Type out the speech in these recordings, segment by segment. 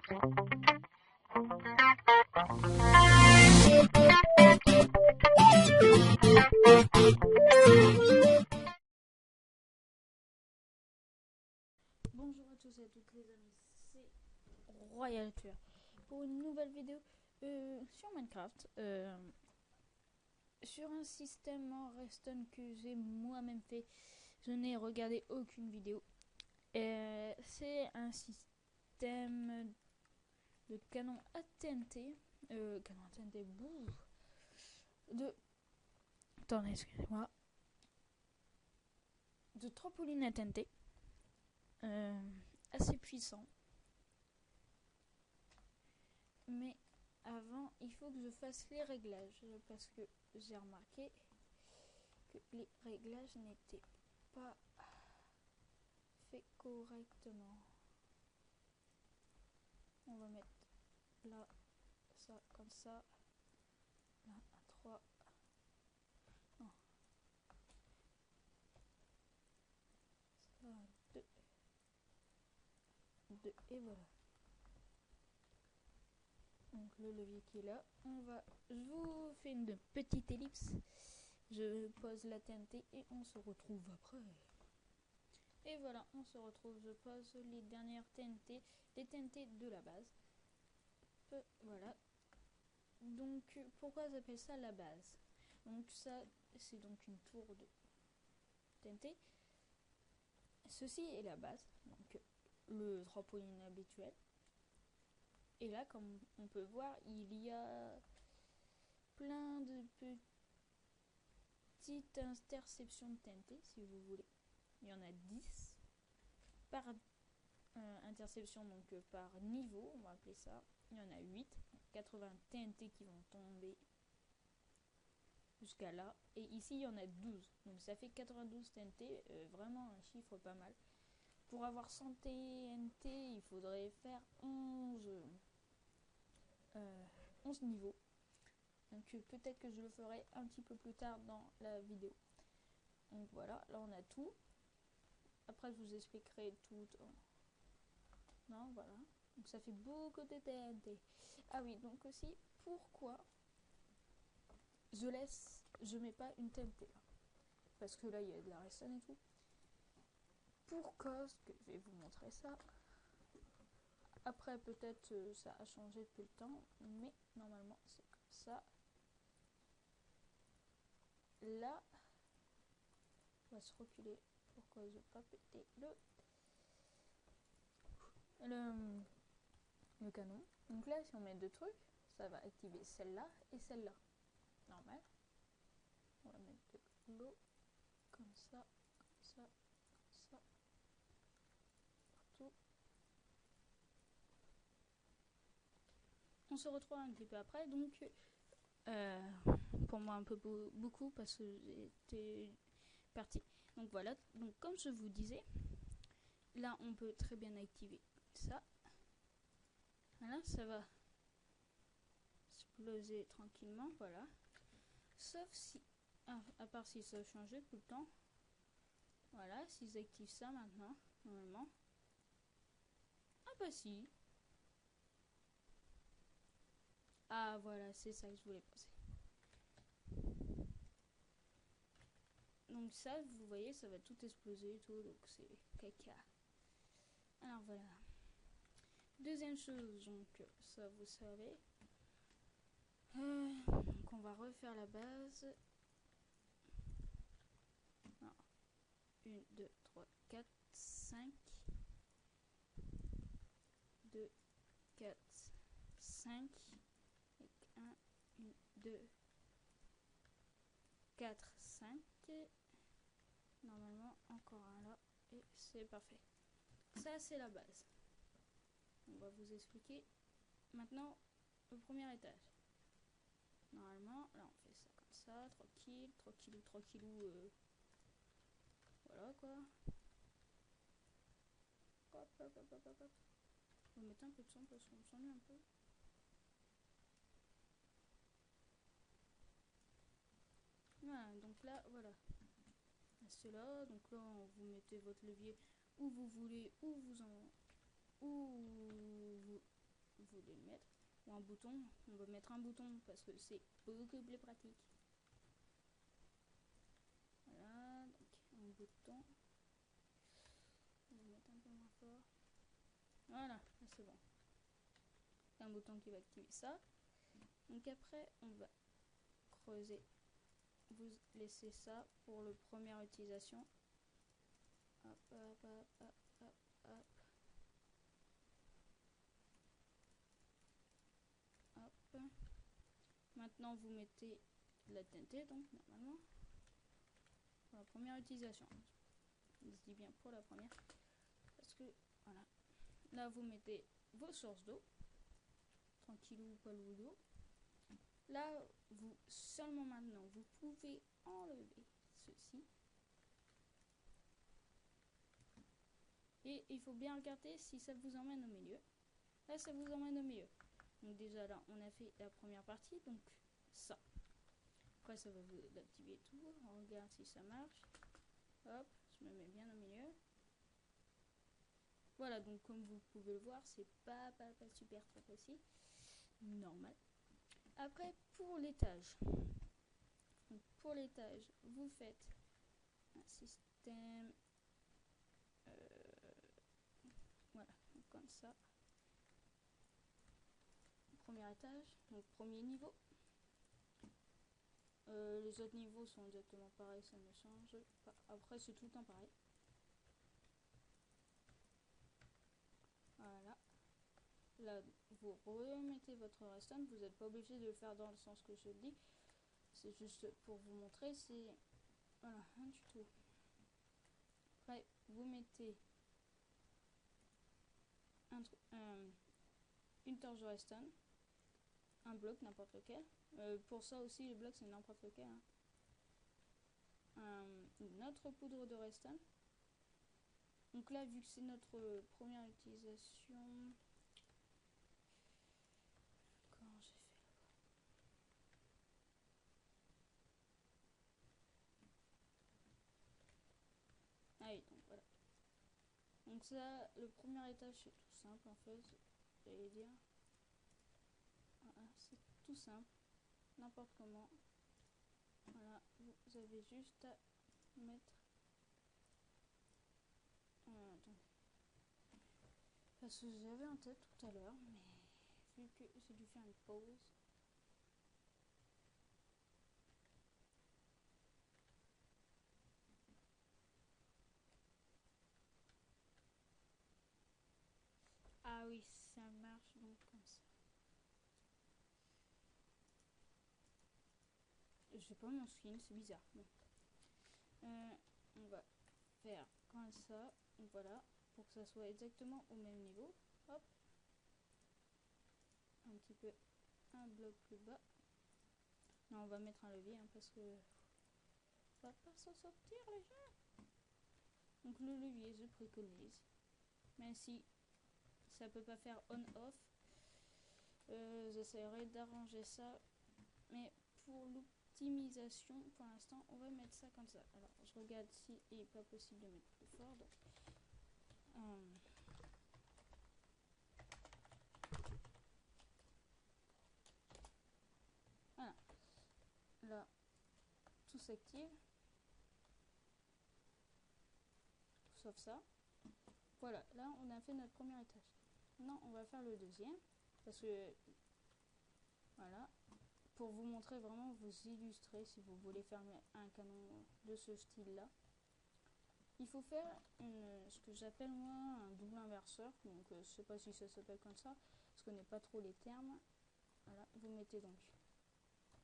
Bonjour à tous et à toutes les amis, c'est Royal Tueur pour une nouvelle vidéo sur Minecraft, sur un système en redstone que j'ai moi-même fait. Je n'ai regardé aucune vidéo. C'est un système de canon à TNT, attendez, excusez-moi, de trampoline à TNT, assez puissant. Mais avant, il faut que je fasse les réglages parce que j'ai remarqué que les réglages n'étaient pas faits correctement. On va mettre là, ça, comme ça. Là, à 3. Non. Ça, 2. 2. Et voilà. Donc le levier qui est là. Je vous fais une petite ellipse. Je pose la TNT et on se retrouve après. Et voilà, on se retrouve. Je pose les dernières TNT, les TNT de la base. Voilà. Donc pourquoi j'appelle ça la base? Donc ça, c'est donc une tour de TNT. Ceci est la base, donc le trampoline habituel. Et là, comme on peut voir, il y a plein de petites interceptions de TNT, si vous voulez. Il y en a 10 par interception, donc par niveau, on va appeler ça. Il y en a 8, 80 TNT qui vont tomber jusqu'à là. Et ici, il y en a 12. Donc ça fait 92 TNT, vraiment un chiffre pas mal. Pour avoir 100 TNT, il faudrait faire 11 niveaux. Donc peut-être que je le ferai un petit peu plus tard dans la vidéo. Donc voilà, là on a tout. Après je vous expliquerai tout. Non, voilà. Donc ça fait beaucoup de TNT. Ah oui, donc aussi, pourquoi je mets pas une TNT là? Parce que là il y a de la redstone et tout. Pour cause que je vais vous montrer ça. Après peut-être ça a changé depuis le temps, mais normalement c'est comme ça. Là, on va se reculer pour que je ne pas péter le canon. Donc là, si on met deux trucs, ça va activer celle-là et celle-là. Normal. On va mettre de l'eau comme ça, comme ça, comme ça. Partout. On se retrouve un petit peu après, donc pour moi un peu beaucoup parce que j'étais partie. Donc voilà, donc comme je vous disais, là on peut très bien activer ça. Voilà, ça va exploser tranquillement, voilà. Sauf si, à part si ça a changé tout le temps. Voilà, s'ils activent ça maintenant, normalement. Ah bah si. Ah voilà, c'est ça que je voulais passer. Donc ça, vous voyez, ça va tout exploser et tout, donc c'est caca. Alors voilà. Deuxième chose, donc ça vous savez. Donc on va refaire la base. Non. 1, 2, 3, 4, 5. 2, 4, 5. 1, 2, 4, 5. Normalement, encore un là. Et c'est parfait. Ça, c'est la base. On va vous expliquer maintenant le premier étage. Normalement, là, on fait ça comme ça. Tranquille, tranquillou, tranquillou. Voilà, quoi. Hop, hop, hop, hop, hop. On va mettre un peu de son parce qu'on s'ennuie un peu. Voilà, donc là, voilà. C'est là, donc là, vous mettez votre levier où vous voulez, où vous voulez le mettre. Ou un bouton, on va mettre un bouton parce que c'est beaucoup plus pratique. Voilà, donc un bouton. On va mettre un peu moins fort. Voilà, là c'est bon. Un bouton qui va activer ça. Donc après, on va creuser. Vous laissez ça pour la première utilisation. Hop, hop, hop, hop, hop, hop. Hop. Maintenant, vous mettez la TNT, donc normalement, pour la première utilisation. Je dis bien pour la première. Parce que, voilà. Là, vous mettez vos sources d'eau. Tranquillou, pas d'eau. Là, vous, seulement maintenant, vous pouvez enlever ceci. Et il faut bien regarder si ça vous emmène au milieu. Là, ça vous emmène au milieu. Donc déjà là, on a fait la première partie, donc ça. Après, ça va vous activer tout. On regarde si ça marche. Hop, je me mets bien au milieu. Voilà, donc comme vous pouvez le voir, c'est pas super très précis. Normal. Après, pour l'étage. Pour l'étage, vous faites un système... voilà, comme ça. Premier étage, donc premier niveau. Les autres niveaux sont exactement pareils, ça ne change pas. Après, c'est tout le temps pareil. Voilà. Là, vous remettez votre redstone. Vous n'êtes pas obligé de le faire dans le sens que je le dis. C'est juste pour vous montrer. C'est... Voilà, un tuto. Après, vous mettez une torche de redstone. Un bloc, n'importe lequel. Pour ça aussi, les blocs, c'est n'importe lequel. Hein. Une autre poudre de redstone. Donc là, vu que c'est notre première utilisation... Comment j'ai fait là-bas? Ah oui, donc voilà. Donc ça, le premier étage, c'est tout simple en fait. J'allais dire. Voilà, c'est tout simple. N'importe comment. Voilà, vous avez juste à mettre... attendez. Parce que j'avais en tête tout à l'heure, mais vu que j'ai dû faire une pause. Ah oui, ça marche donc comme ça. J'ai pas mon skin, c'est bizarre. Bon. On va faire comme ça. Voilà, pour que ça soit exactement au même niveau. Hop. Un petit peu un bloc plus bas. Non, on va mettre un levier hein, parce que on va pas s'en sortir les gens. Donc le levier, je préconise. Même si ça peut pas faire on-off, j'essaierai d'arranger ça. Mais pour l'optimisation, pour l'instant, on va mettre ça comme ça. Alors, je regarde si il n'est pas possible de mettre plus fort. Donc, voilà. Là, tout s'active. Sauf ça. Voilà, là, on a fait notre premier étage. Maintenant, on va faire le deuxième. Parce que, voilà, pour vous montrer vraiment, vous illustrer si vous voulez faire un canon de ce style-là. Il faut faire ce que j'appelle moi un double inverseur. Donc je sais pas si ça s'appelle comme ça. Je connais pas trop les termes. Voilà, vous mettez donc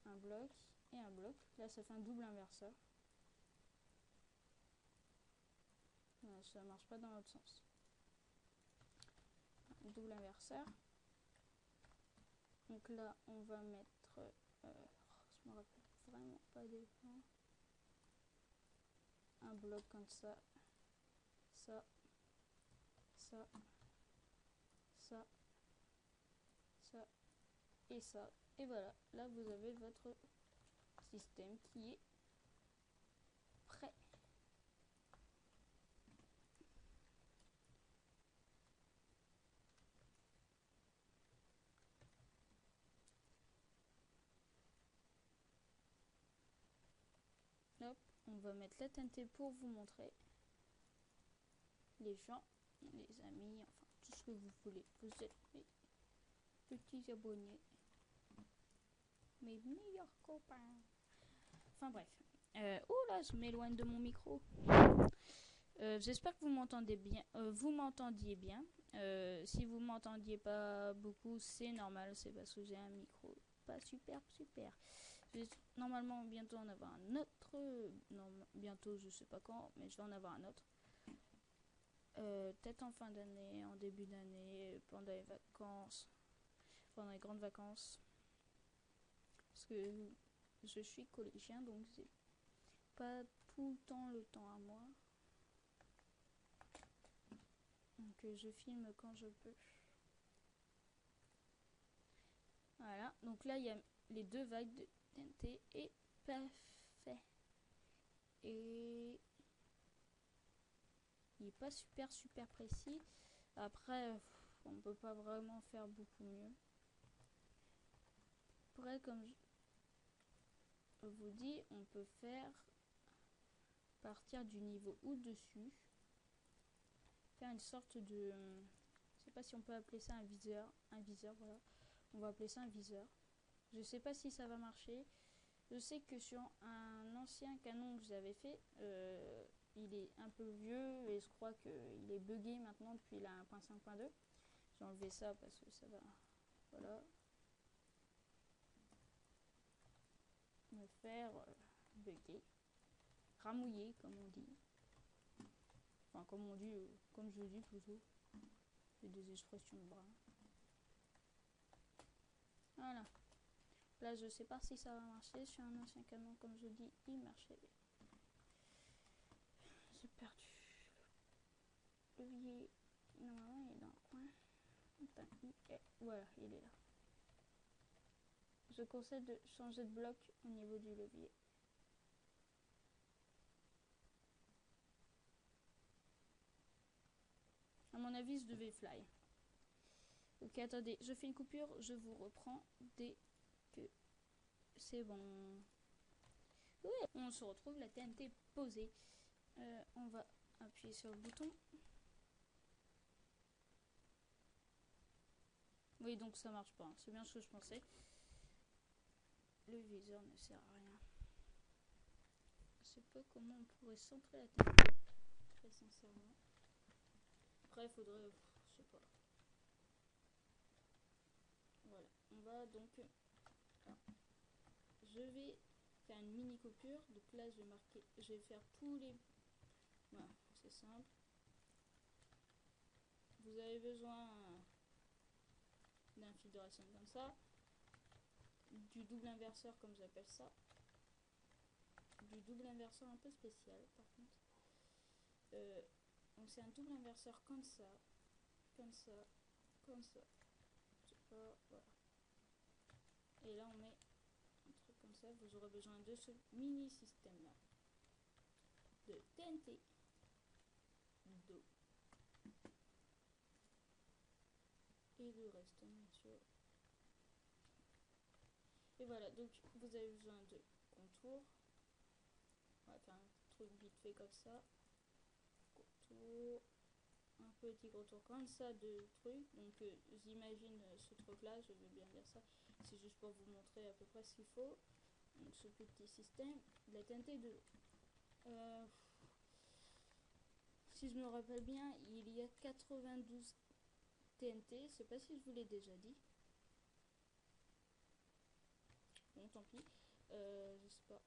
un bloc et un bloc. Là ça fait un double inverseur. Voilà, ça marche pas dans l'autre sens. Un double inverseur. Donc là on va mettre... je me rappelle vraiment pas des points. Un bloc comme ça. Ça. Ça. Ça. Ça. Et ça. Et voilà, là vous avez votre système qui est prêt. on va mettre la TNT pour vous montrer les gens, les amis, enfin tout ce que vous voulez. Vous êtes mes petits abonnés, mes meilleurs copains. Enfin bref. Oula, je m'éloigne de mon micro. J'espère que vous m'entendez bien. Vous m'entendiez bien. Si vous m'entendiez pas beaucoup, c'est normal. C'est parce que j'ai un micro pas super. Je vais normalement bientôt en avoir un autre. Non, bientôt, je sais pas quand, mais je vais en avoir un autre. Peut-être en fin d'année, en début d'année, pendant les vacances, pendant les grandes vacances. Parce que je suis collégien, donc c'est pas tout le temps à moi. Donc je filme quand je peux. Voilà, donc là il y a les deux vagues de TNT et parfait. Et il n'est pas super précis. Après, on peut pas vraiment faire beaucoup mieux. Après, comme je vous dis, on peut faire partir du niveau au-dessus. Faire une sorte de... Je sais pas si on peut appeler ça un viseur. Un viseur, voilà. On va appeler ça un viseur. Je sais pas si ça va marcher. Je sais que sur un ancien canon que j'avais fait, il est un peu vieux et je crois qu'il est buggé maintenant depuis la 1.5.2. J'ai enlevé ça parce que ça va, voilà, me faire bugger, ramouiller comme on dit. Enfin comme on dit, comme je dis plutôt. C'est des expressions de bras. Voilà. Là je sais pas si ça va marcher. Sur un ancien canon comme je dis, il marchait. J'ai perdu le levier. Normalement il est dans le coin. Voilà, il est là. Je conseille de changer de bloc au niveau du levier. À mon avis, je devais fly. Ok, attendez, je fais une coupure, je vous reprends dès que c'est bon. Oui, on se retrouve, la TNT posée. On va appuyer sur le bouton. Oui, donc ça marche pas. C'est bien ce que je pensais. Le viseur ne sert à rien. Je sais pas comment on pourrait centrer la TNT. Très sincèrement. Après, il faudrait... je sais pas. Voilà. On va donc... je vais faire une mini coupure. Donc là, je vais marquer... Je vais faire tous les... Voilà, c'est simple. Vous avez besoin d'un fil de racine comme ça, du double inverseur comme j'appelle ça, du double inverseur un peu spécial par contre. Donc c'est un double inverseur comme ça, comme ça, comme ça. Je sais pas, voilà. Et là on met un truc comme ça. Vous aurez besoin de ce mini système là, de TNT d'eau. Et le reste bien sûr. Et voilà, donc vous avez besoin de contours. On va faire un truc vite fait comme ça. Contour. Un petit contour comme ça de trucs. Donc j'imagine ce truc là, je veux bien dire ça. C'est juste pour vous montrer à peu près ce qu'il faut. Donc ce petit système, la TNT de l'eau. Si je me rappelle bien, il y a 92 TNT. Je sais pas si je vous l'ai déjà dit. Bon, tant pis. Je sais pas.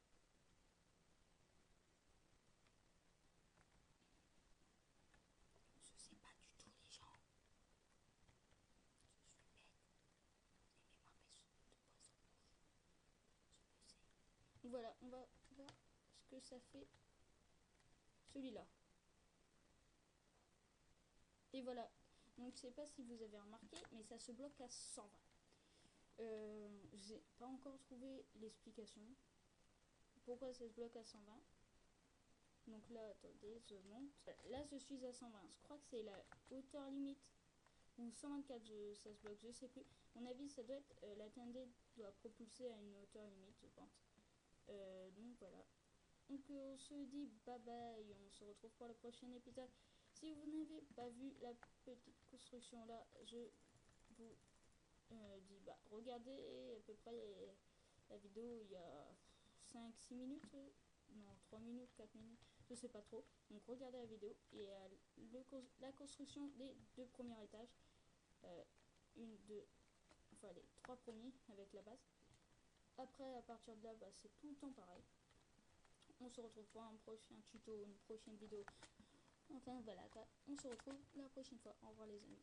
Je sais pas du tout, les gens. Je suis bête. Aimez-moi mes sous de poisson rouge. Je le sais. Voilà, on va voir ce que ça fait celui-là. Et voilà. Donc je sais pas si vous avez remarqué, mais ça se bloque à 120. J'ai pas encore trouvé l'explication. Pourquoi ça se bloque à 120. Donc là, attendez, je monte. Là, je suis à 120. Je crois que c'est la hauteur limite. Ou 124, ça se bloque, je sais plus. Mon avis, ça doit être... la TNT doit propulser à une hauteur limite, je pense. Donc voilà. Donc on se dit bye bye, on se retrouve pour le prochain épisode. Si vous n'avez pas vu la petite construction là, je vous dis bah regardez à peu près la vidéo il y a 5-6 minutes, non 3 minutes, 4 minutes, je sais pas trop. Donc regardez la vidéo et la construction des 2 premiers étages, les 3 premiers avec la base. Après à partir de là bah, c'est tout le temps pareil. On se retrouve pour un prochain tuto, une prochaine vidéo. Enfin voilà quoi, on se retrouve la prochaine fois. Au revoir les amis.